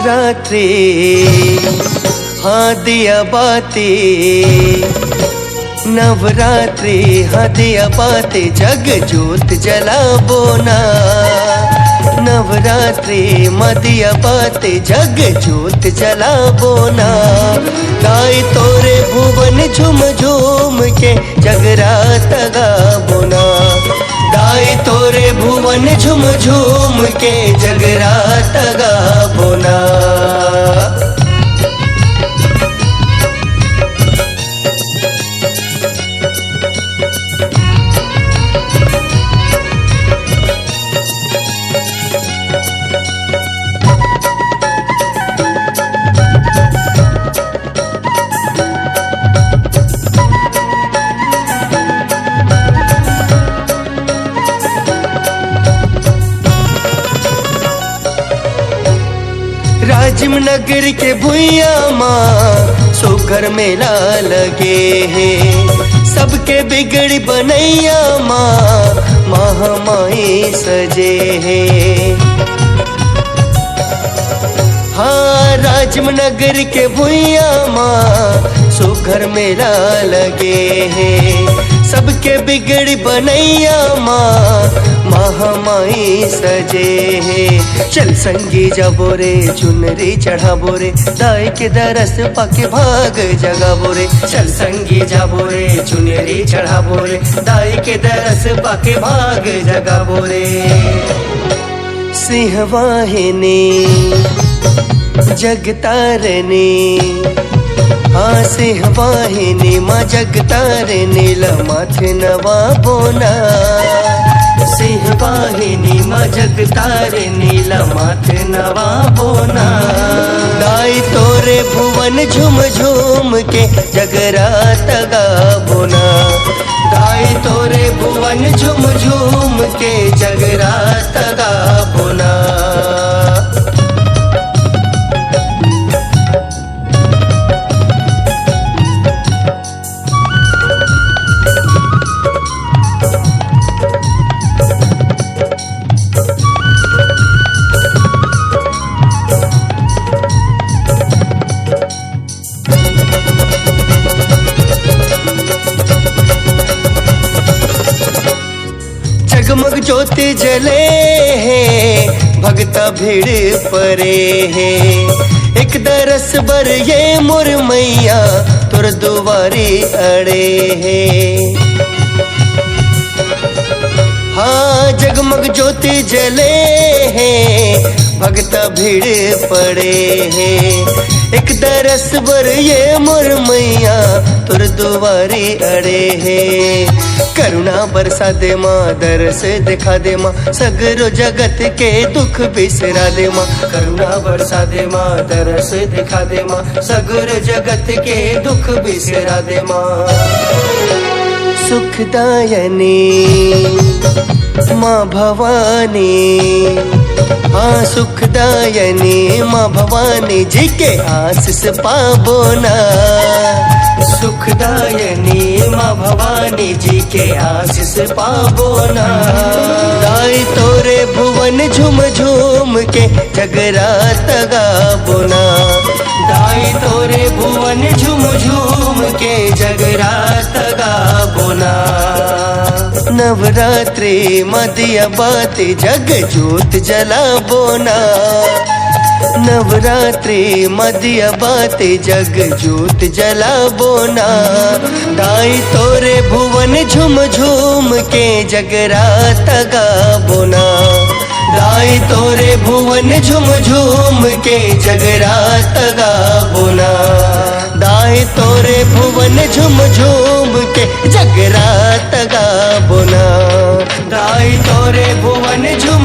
नवरात्रि हाँ दिया बाती, नवरात्रि हाँ दिया बाती, जग जोत जला बोना। नवरात्रि मदिया बाती, जग जोत जला बोना। गाय तोरे भुवन झुम झूम के जगरात गा बोना। गाय तोरे भुवन झुम झूम के जगरात गा बोना। राजिम नगर के भुइया माँ सोकर मेला लगे है। सबके बिगड़ बनैया माँ महामाई सजे है। हाँ राजिम नगर के भुइया माँ सोकर मेला लगे है। सबके बिगड़ बनैया माँ महामाई सजे है। चल संगी जाबो रे चुनरी चढ़ाबो रे, दाई के दरस पाके भाग जगाबो रे। चल संगी जाबो रे चुनरी चढ़ाबो रे, दाई के दरस पाके भाग जगाबो रे। सिंह वाहिनी जगतारनी, हाँ सिंह वाहिनी माँ जगतारनी, लमाथ नवा बोना। सिंह वाहिनी माँ जगतारनी, लमाथ नवा बोना। गाय तोरे भुवन झुम झूम के जगरात गा बोना। गाय तोरे भुवन झुम झूम के जगरात गा बोना। जगमग ज्योति जले है, भगता भीड़ परे है। एक दरस बर ये मोर मैया तुर दुआरी अड़े है। हाँ जगमग ज्योति जले है, भगता भीड़ पड़े है। एक दरस बर ये मोर मैया तुर दुआरी अड़े है। करुणा बरसा दे माँ, दरस दिखा दे माँ, सगरो जगत के दुख बिसरा दे माँ। करुणा बरसा दे माँ, दरस दिखा दे माँ, सगरो जगत के दुख बिसरा दे माँ। सुखदायनी माँ भवानी, हाँ सुखदायनी माँ भवानी जी के आशीष पाबो ना। सुखदायनी माँ भवानी जी के आशीष पाबो ना। गाय तोरे भुवन झुम झूम के जगरात गाबो ना। गाय तोरे भुवन झुम झूम के जगरात गाबो ना। नवरात्रि मदिया बाती, जग जोत जला बोना। नवरात्रि मदिया बाती, जग जोत जला बोना। दाई तोरे भुवन झुम झूम के जगरात गा बोना। दाई तोरे भुवन झुम झूम के जगरात गा बोना। दाई तोरे भुवन झुम झूम के जगरात गा बोना। दाई तोरे भुवन झुम